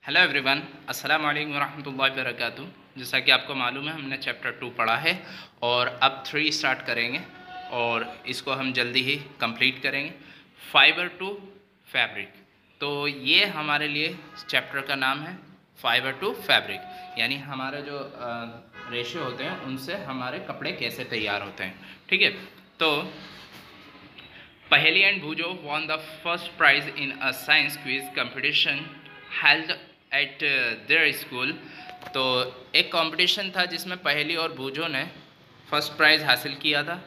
Hello everyone, अस्सलाम वालेकुम रहमतुल्लाहि व बरकातुहू। जैसा कि आपको मालूम है, हमने चैप्टर 2 पढ़ा है और अब 3 स्टार्ट करेंगे और इसको हम जल्दी ही कंप्लीट करेंगे। फाइबर टू फैब्रिक, तो ये हमारे लिए चैप्टर का नाम है फाइबर टू फैब्रिक, यानी हमारे जो रेशो होते हैं उनसे हमारे कपड़े कैसे तैयार होते हैं। ठीक है, तो Paheli and Bhujo won the first prize in a science quiz competition held at their school। तो एक कंपटीशन था जिसमें पहेली और भूजो ने फर्स्ट प्राइज़ हासिल किया था।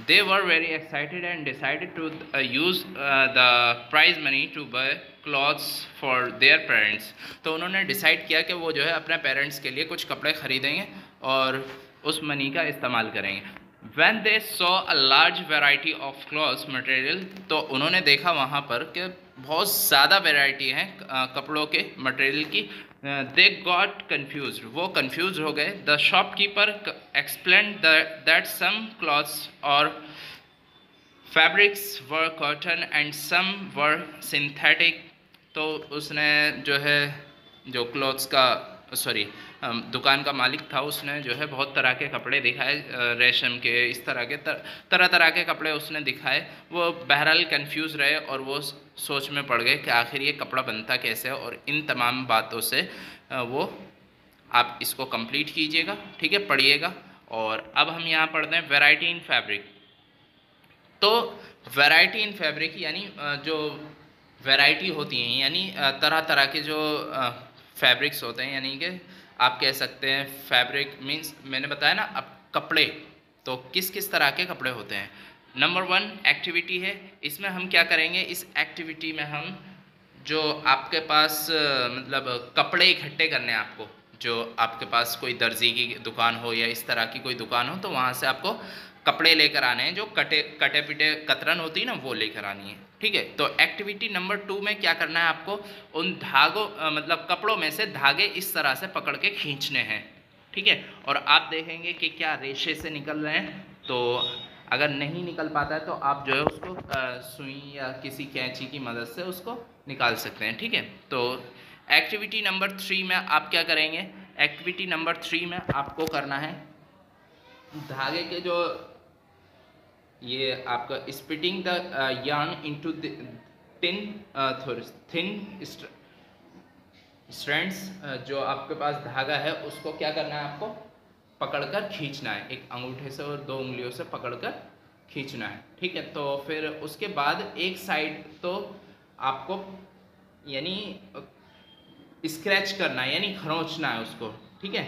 They were very excited and decided to use the prize money to buy clothes for their parents। तो उन्होंने डिसाइड किया कि वो जो है अपने पेरेंट्स के लिए कुछ कपड़े खरीदेंगे और उस मनी का इस्तेमाल करेंगे। When they saw a large variety of cloth material, तो उन्होंने देखा वहाँ पर कि बहुत ज़्यादा वेराइटी है कपड़ों के मटेरियल की। They got confused, वो confused हो गए। The shopkeeper explained that some cloths or fabrics were cotton and some were synthetic। तो उसने जो है जो क्लॉथ्स का दुकान का मालिक था, उसने जो है बहुत तरह के कपड़े दिखाए, रेशम के, इस तरह के तरह तरह के कपड़े उसने दिखाए। वो बहरहाल कंफ्यूज रहे और वो सोच में पड़ गए कि आखिर ये कपड़ा बनता कैसे है। और इन तमाम बातों से वो आप इसको कंप्लीट कीजिएगा, ठीक है, पढ़िएगा। और अब हम यहाँ पढ़ते हैं वैरायटी इन फैब्रिक। तो वैरायटी इन फैब्रिक यानी जो वैरायटी होती हैं, यानी तरह तरह के जो फैब्रिक्स होते हैं, यानी कि आप कह सकते हैं फैब्रिक मीन्स, मैंने बताया ना अब कपड़े, तो किस किस तरह के कपड़े होते हैं। नंबर 1 एक्टिविटी है। इसमें हम क्या करेंगे, इस एक्टिविटी में हम जो आपके पास मतलब कपड़े इकट्ठे करने हैं आपको, जो आपके पास कोई दर्जी की दुकान हो या इस तरह की कोई दुकान हो, तो वहाँ से आपको कपड़े लेकर आने हैं, जो कटे पिटे कतरन होती है ना, वो लेकर आनी है। ठीक है, तो एक्टिविटी नंबर 2 में क्या करना है आपको, उन धागों मतलब कपड़ों में से धागे इस तरह से पकड़ के खींचने हैं। ठीक है, और आप देखेंगे कि क्या रेशे से निकल रहे हैं। तो अगर नहीं निकल पाता है तो आप जो है उसको सुई या किसी कैंची की मदद से उसको निकाल सकते हैं। ठीक है, तो एक्टिविटी नंबर 3 में आप क्या करेंगे, एक्टिविटी नंबर 3 में आपको करना है धागे के जो ये आपका splitting the yarn into thin strands. जो आपके पास धागा है उसको क्या करना है, आपको पकड़कर खींचना है, एक अंगूठे से और 2 उंगलियों से पकड़कर खींचना है। ठीक है, तो फिर उसके बाद एक साइड तो आपको यानी स्क्रैच करना है, यानी खरोंचना है उसको। ठीक है,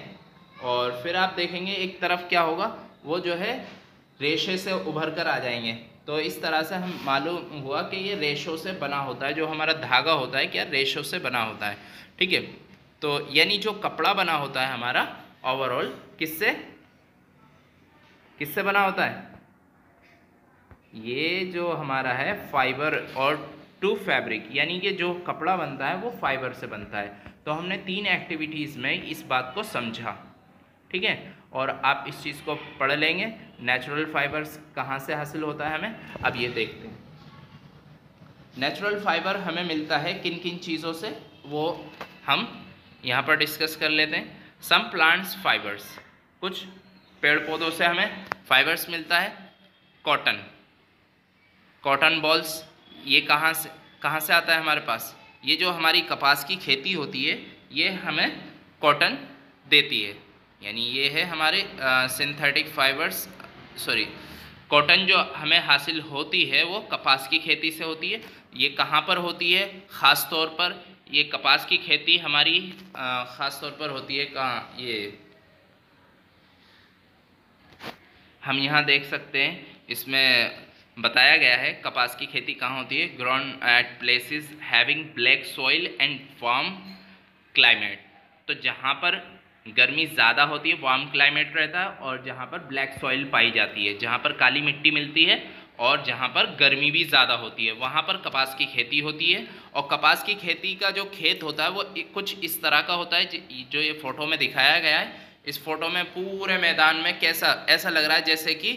और फिर आप देखेंगे एक तरफ क्या होगा, वो जो है रेशे से उभर कर आ जाएंगे। तो इस तरह से हम मालूम हुआ कि ये रेशों से बना होता है, जो हमारा धागा होता है क्या रेशों से बना होता है। ठीक है, तो यानी जो कपड़ा बना होता है हमारा ओवरऑल किससे किससे बना होता है, ये जो हमारा है फाइबर और टू फैब्रिक, यानी कि जो कपड़ा बनता है वो फाइबर से बनता है। तो हमने 3 एक्टिविटीज़ में इस बात को समझा। ठीक है, और आप इस चीज़ को पढ़ लेंगे, नेचुरल फाइबर्स कहाँ से हासिल होता है हमें। अब ये देखते हैं नेचुरल फाइबर हमें मिलता है किन किन चीज़ों से, वो हम यहाँ पर डिस्कस कर लेते हैं। सम प्लांट्स फाइबर्स, कुछ पेड़ पौधों से हमें फाइबर्स मिलता है। कॉटन बॉल्स, ये कहाँ से आता है हमारे पास, ये जो हमारी कपास की खेती होती है ये हमें कॉटन देती है, यानी ये है हमारे सिंथेटिक फाइबर्स। कॉटन जो हमें हासिल होती है वो कपास की खेती से होती है। ये कहाँ पर होती है, ख़ास तौर पर ये कपास की खेती हमारी ख़ास तौर पर होती है कहाँ, ये हम यहाँ देख सकते हैं, इसमें बताया गया है कपास की खेती कहाँ होती है, grown at places having black soil and warm climate. तो जहाँ पर गर्मी ज़्यादा होती है वार्म क्लाइमेट रहता है, और जहाँ पर ब्लैक सॉइल पाई जाती है, जहाँ पर काली मिट्टी मिलती है और जहाँ पर गर्मी भी ज़्यादा होती है, वहाँ पर कपास की खेती होती है। और कपास की खेती का जो खेत होता है वो कुछ इस तरह का होता है जो ये फ़ोटो में दिखाया गया है। इस फोटो में पूरे मैदान में कैसा ऐसा लग रहा है जैसे कि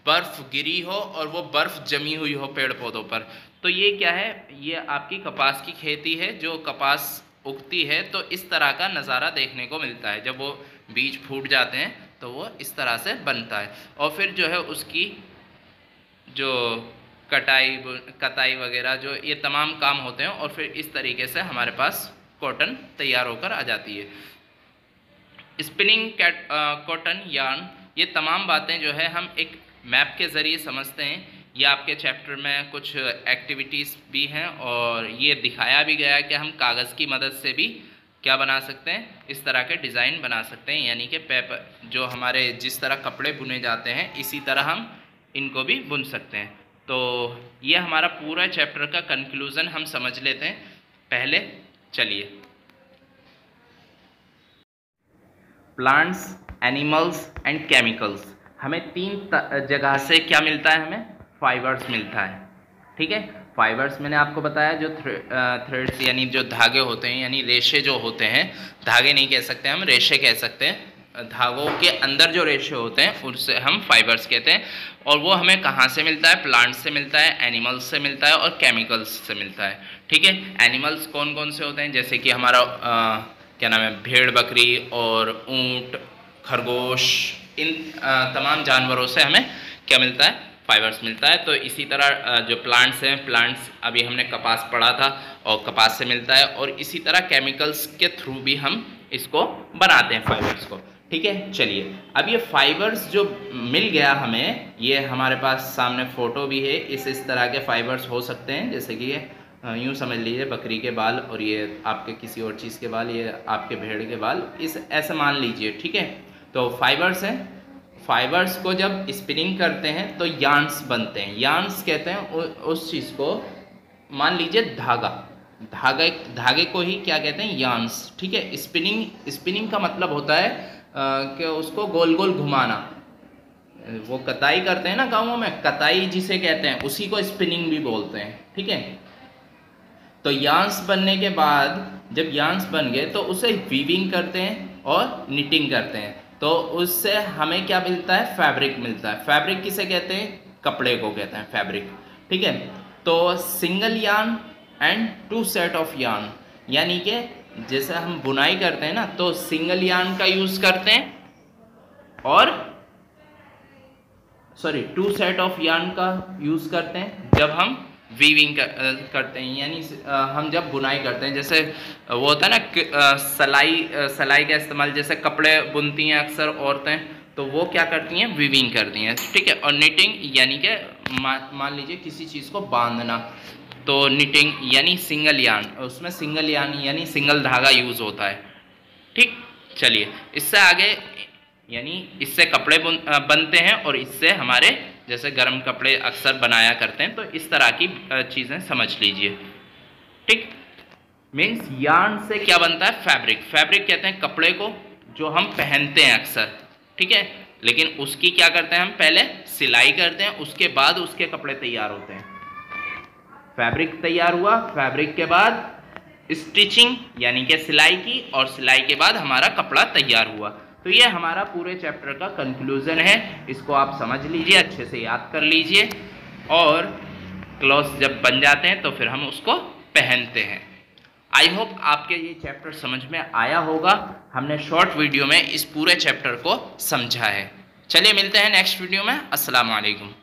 बर्फ़ गिरी हो और वो बर्फ़ जमी हुई हो पेड़ पौधों पर। तो ये क्या है, ये आपकी कपास की खेती है, जो कपास उगती है तो इस तरह का नज़ारा देखने को मिलता है। जब वो बीज फूट जाते हैं तो वो इस तरह से बनता है, और फिर जो है उसकी जो कटाई वगैरह जो ये तमाम काम होते हैं, और फिर इस तरीके से हमारे पास कॉटन तैयार होकर आ जाती है। स्पिनिंग कॉटन यार्न, ये तमाम बातें जो है हम एक मैप के ज़रिए समझते हैं। ये आपके चैप्टर में कुछ एक्टिविटीज़ भी हैं, और ये दिखाया भी गया है कि हम कागज़ की मदद से भी क्या बना सकते हैं, इस तरह के डिज़ाइन बना सकते हैं। यानी कि पेपर जो हमारे जिस तरह कपड़े बुने जाते हैं इसी तरह हम इनको भी बुन सकते हैं। तो ये हमारा पूरा चैप्टर का कंक्लूज़न हम समझ लेते हैं पहले। चलिए, प्लांट्स, एनिमल्स एंड केमिकल्स, हमें 3 जगह से क्या मिलता है, हमें फाइबर्स मिलता है। ठीक है, फाइबर्स मैंने आपको बताया जो थ्रेड्स यानी जो धागे होते हैं, यानी रेशे जो होते हैं, धागे नहीं कह सकते हम, रेशे कह सकते हैं। धागों के अंदर जो रेशे होते हैं उनसे हम फाइबर्स कहते हैं। और वो हमें कहाँ से मिलता है, प्लांट्स से मिलता है, एनिमल्स से मिलता है और केमिकल्स से मिलता है। ठीक है, एनिमल्स कौन कौन से होते हैं, जैसे कि हमारा क्या नाम है, भेड़ बकरी और ऊँट, खरगोश, इन तमाम जानवरों से हमें क्या मिलता है, फाइबर्स मिलता है। तो इसी तरह जो प्लांट्स हैं, प्लांट्स अभी हमने कपास पढ़ा था और कपास से मिलता है, और इसी तरह केमिकल्स के थ्रू भी हम इसको बनाते हैं फाइबर्स को। ठीक है, चलिए अब ये फाइबर्स जो मिल गया हमें, ये हमारे पास सामने फ़ोटो भी है। इस तरह के फाइबर्स हो सकते हैं, जैसे कि ये यूँ समझ लीजिए बकरी के बाल, और ये आपके किसी और चीज़ के बाल, ये आपके भेड़ के बाल, इस ऐसे मान लीजिए। ठीक है, तो फाइबर्स हैं। फाइबर्स को जब स्पिनिंग करते हैं तो यार्न्स बनते हैं। यार्न्स कहते हैं उस चीज़ को, मान लीजिए धागे को ही क्या कहते हैं, यार्न्स। ठीक है, स्पिनिंग का मतलब होता है कि उसको गोल गोल घुमाना। वो कताई करते हैं ना गाँवों में, कताई जिसे कहते हैं उसी को स्पिनिंग भी बोलते हैं। ठीक है, तो यार्न्स बनने के बाद, जब यार्न्स बन गए तो उसे वीविंग करते हैं और निटिंग करते हैं, तो उससे हमें क्या मिलता है, फैब्रिक मिलता है। फैब्रिक किसे कहते हैं, कपड़े को कहते हैं फैब्रिक। ठीक है, तो single yarn and 2 set of yarn, यानी कि जैसे हम बुनाई करते हैं ना, तो सिंगल यार्न का यूज़ करते हैं, और 2 सेट ऑफ यार्न का यूज़ करते हैं जब हम वीविंग करते हैं, यानी हम जब बुनाई करते हैं। जैसे वो होता है ना सलाई का इस्तेमाल, जैसे कपड़े बुनती हैं अक्सर औरतें, तो वो क्या करती हैं, वीविंग करती हैं। ठीक है, और निटिंग यानी कि मान लीजिए किसी चीज़ को बांधना, तो निटिंग यानी सिंगल यार्न, उसमें सिंगल यार्न यानी सिंगल धागा यूज़ होता है। ठीक, चलिए इससे आगे, यानी इससे कपड़े बनते हैं, और इससे हमारे जैसे गर्म कपड़े अक्सर बनाया करते हैं, तो इस तरह की चीज़ें समझ लीजिए। ठीक, मीन्स यार्न से क्या बनता है, फैब्रिक। फैब्रिक कहते हैं कपड़े को जो हम पहनते हैं अक्सर। ठीक है, लेकिन उसकी क्या करते हैं, हम पहले सिलाई करते हैं, उसके बाद उसके कपड़े तैयार होते हैं। फैब्रिक तैयार हुआ, फैब्रिक के बाद स्टिचिंग यानी कि सिलाई की, और सिलाई के बाद हमारा कपड़ा तैयार हुआ। तो ये हमारा पूरे चैप्टर का कंक्लूजन है। इसको आप समझ लीजिए, अच्छे से याद कर लीजिए, और क्लॉथ्स जब बन जाते हैं तो फिर हम उसको पहनते हैं। आई होप आपके ये चैप्टर समझ में आया होगा। हमने शॉर्ट वीडियो में इस पूरे चैप्टर को समझा है। चलिए मिलते हैं नेक्स्ट वीडियो में। अस्सलाम वालेकुम।